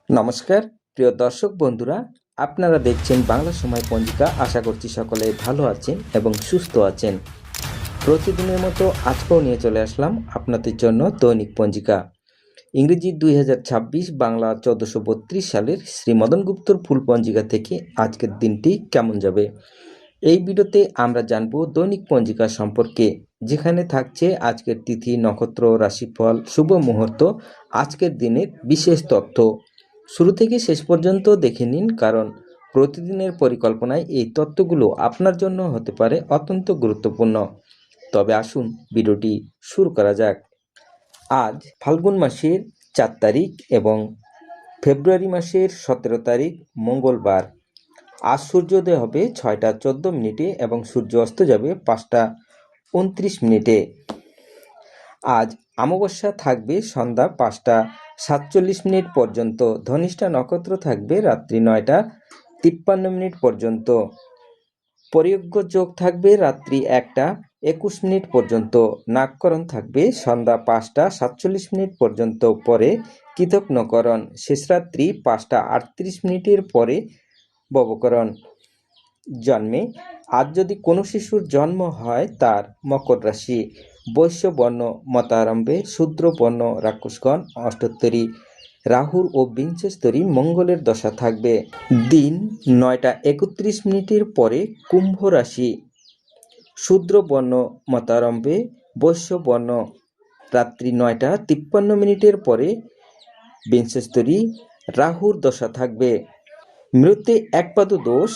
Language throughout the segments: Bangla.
নমস্কার প্রিয় দর্শক বন্ধুরা, আপনারা দেখছেন বাংলা সময় পঞ্জিকা। আশা করছি সকলে ভালো আছেন এবং সুস্থ আছেন। প্রতিদিনের মতো আজকেও নিয়ে চলে আসলাম আপনাদের জন্য দৈনিক পঞ্জিকা। ইংরেজি 2026, বাংলা 1432 সালের শ্রী মদন গুপ্তর ফুল পঞ্জিকা থেকে আজকের দিনটি কেমন যাবে, এই ভিডিওতে আমরা জানব দৈনিক পঞ্জিকা সম্পর্কে, যেখানে থাকছে আজকের তিথি, নক্ষত্র, রাশিফল, শুভ মুহূর্ত, আজকের দিনের বিশেষ তথ্য। শুরু থেকে শেষ পর্যন্ত দেখে নিন, কারণ প্রতিদিনের পরিকল্পনায় এই তথ্যগুলো আপনার জন্য হতে পারে অত্যন্ত গুরুত্বপূর্ণ। তবে আসুন ভিডিওটি শুরু করা যাক। আজ ফাল্গুন মাসের 4 তারিখ এবং ফেব্রুয়ারি মাসের 17 তারিখ মঙ্গলবার। আজ সূর্যোদয় হবে 6টা 14 মিনিটে এবং সূর্য অস্ত যাবে 5টা 29 মিনিটে। আজ অমাবস্যা থাকবে সন্ধ্যা 5টা 47 মিনিট পর্যন্ত। ধনিষ্ঠা নক্ষত্র থাকবে রাত্রি 9টা 53 মিনিট পর্যন্ত। পরিয়োগ্য যোগ থাকবে রাত্রি 1টা 21 মিনিট পর্যন্ত। নাগকরণ থাকবে সন্ধ্যা 5টা 47 মিনিট পর্যন্ত। পরে কৃতজ্ঞকরণ শেষ রাত্রি 5টা 38 মিনিটের পরে ববকরণ। জন্মে আজ যদি কোনো শিশুর জন্ম হয়, তার মকর রাশি, বৈশ্য বর্ণ মতারম্ভে, শূদ্র বর্ণ রাক্ষসগণ, অষ্টোত্তরী রাহুর ও বিংশস্তরী মঙ্গলের দশা থাকবে। দিন 9টা 31 মিনিটের পরে কুম্ভ রাশি, শূদ্র বর্ণ মতারম্ভে, বৈশ্য বর্ণ রাত্রি 9টা 53 মিনিটের পরে বিংশস্তরী রাহুর দশা থাকবে। মৃত্যু একপাদ দোষ।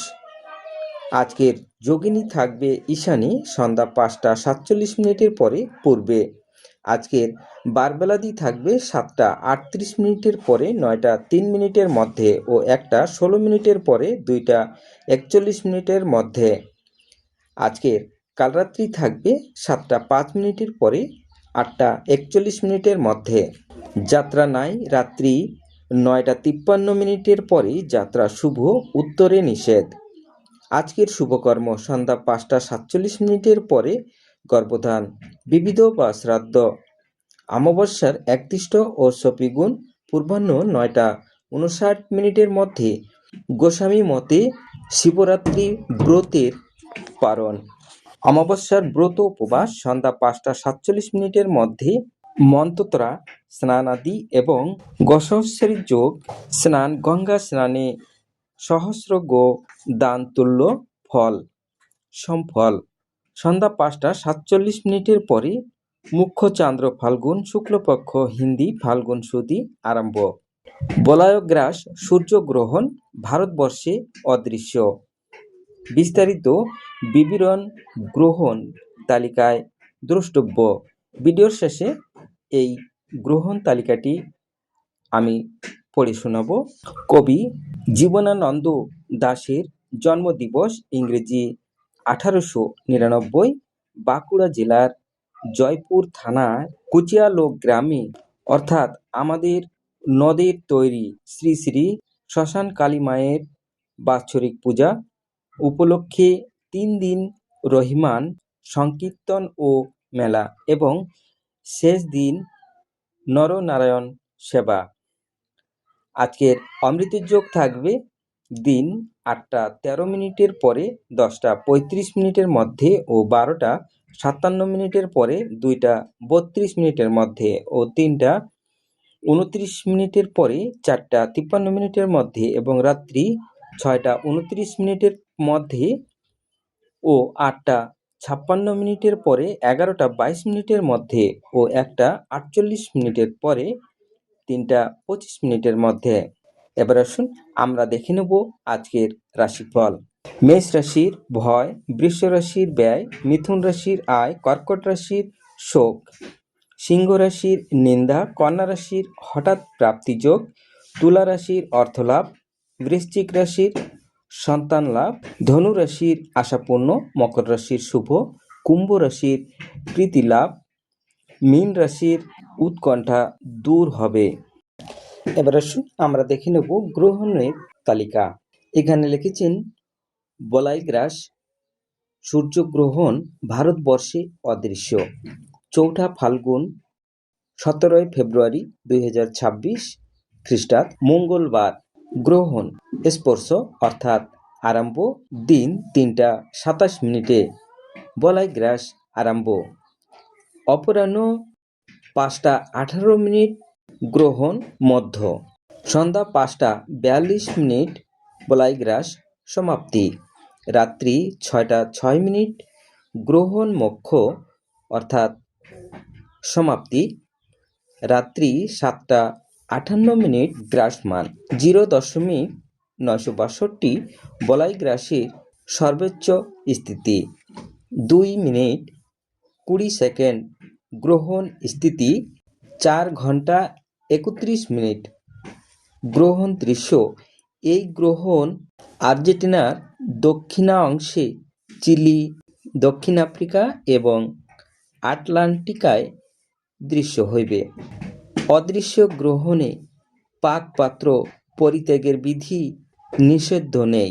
আজকের যোগিনী থাকবে ঈশানী সন্ধ্যা 5টা 47 মিনিটের পরে পূর্বে। আজকের বারবেলাদি থাকবে 7টা 38 মিনিটের পরে 9টা 3 মিনিটের মধ্যে ও 1টা 16 মিনিটের পরে 2টা 41 মিনিটের মধ্যে। আজকের কালরাত্রি থাকবে 7টা 5 মিনিটের পরে 8টা 41 মিনিটের মধ্যে। যাত্রা নাই রাত্রি 9টা 53 মিনিটের পরে যাত্রা শুভ, উত্তরে নিষেধ। আজকের শুভকর্ম সন্ধ্যা 5টা 47 মিনিটের পরে গর্ভধান, বিবিধ বা শ্রাদ্ধ। অমাবস্যার একদিষ্ট ও শপিগুণ পূর্বাহ্ন 9টা 59 মিনিটের মধ্যে। গোস্বামী মতে শিবরাত্রি ব্রতের পারণ। অমাবস্যার ব্রত উপবাস সন্ধ্যা 5টা 47 মিনিটের মধ্যে। মন্ত্রতরা স্নানাদি এবং গোসহস্রী যোগ স্নান, গঙ্গা স্নানে সহস্র গো দান তুল্য ফল সম্ফল। সন্ধ্যা 5টা 47 মিনিটের পরে মুখ্য চান্দ্র ফাল্গুন শুক্লপক্ষ হিন্দি ফাল্গুন সুদি আরম্ভ। বলয়গ্রাস সূর্যগ্রহণ ভারতবর্ষে অদৃশ্য। বিস্তারিত বিবরণ গ্রহণ তালিকায় দ্রষ্টব্য। ভিডিওর শেষে এই গ্রহণ তালিকাটি আমি পড়ে শোনাব। কবি জীবনানন্দ দাশের জন্মদিবস ইংরেজি 1899, বাঁকুড়া জেলার জয়পুর থানার কুচিয়ালো গ্রামে, অর্থাৎ আমাদের নদের তৈরি শ্রী শ্রী শ্মশান কালী মায়ের বাৎসরিক পূজা উপলক্ষে 3 দিন রহিমান সংকীর্তন ও মেলা এবং শেষ দিন নরনারায়ণ সেবা। আজকের অমৃতের যোগ থাকবে দিন 8টা 13 মিনিটের পরে 10টা 35 মিনিটের মধ্যে ও 12টা 57 মিনিটের পরে 2টা 32 মিনিটের মধ্যে ও 3টা 29 মিনিটের পরে 4টা 53 মিনিটের মধ্যে এবং রাত্রি 6টা 29 মিনিটের মধ্যে ও 8টা 56 মিনিটের পরে 11টা 22 মিনিটের মধ্যে ও 1টা 48 মিনিটের পরে 3টা 25 মিনিটের মধ্যে। এবার আসুন আমরা দেখে নেব আজকের রাশিফল। মেষ রাশির ভয়, বৃষ রাশির ব্যয়, মিথুন রাশির আয়, কর্কট রাশির শোক, সিংহ রাশির নিন্দা, কন্যা রাশির হঠাৎ প্রাপ্তিযোগ, তুলা রাশির অর্থলাভ, বৃশ্চিক রাশির সন্তান লাভ, ধনু রাশির আশাপূর্ণ, মকর রাশির শুভ, কুম্ভ রাশির প্রীতি লাভ, মীন রাশির উৎকণ্ঠা দূর হবে। এবার আসুন আমরা দেখে নেব গ্রহণের তালিকা। এখানে লিখেছেন বলয়গ্রাস সূর্যগ্রহণ ভারতবর্ষে অদৃশ্য। 4ঠা ফাল্গুন 17 ফেব্রুয়ারি 2026 খ্রিস্টাব্দ মঙ্গলবার গ্রহণ স্পর্শ অর্থাৎ আরম্ভ দিন 3টা 27 বলাই গ্রাস আরম্ভ অপরাহ্ন 5টা 18 গ্রহণ মধ্য সন্ধ্যা 5টা 42 বলাই গ্রাস সমাপ্তি রাত্রি 6টা 6 গ্রহণ মোক্ষ অর্থাৎ সমাপ্তি রাত্রি 7টা 58 গ্রাসমান 0.962 বলাই গ্রাসের সর্বোচ্চ স্থিতি 2 মিনিট 20 গ্রহণ স্থিতি 4 ঘন্টা 31 গ্রহণ দৃশ্য এই গ্রহণ আর্জেন্টিনার দক্ষিণাংশে চিলি দক্ষিণ আফ্রিকা এবং আটলান্টিকায় দৃশ্য হইবে। অদৃশ্য গ্রহণে পাকপাত্র পরিত্যাগের বিধি নিষিদ্ধ নেই।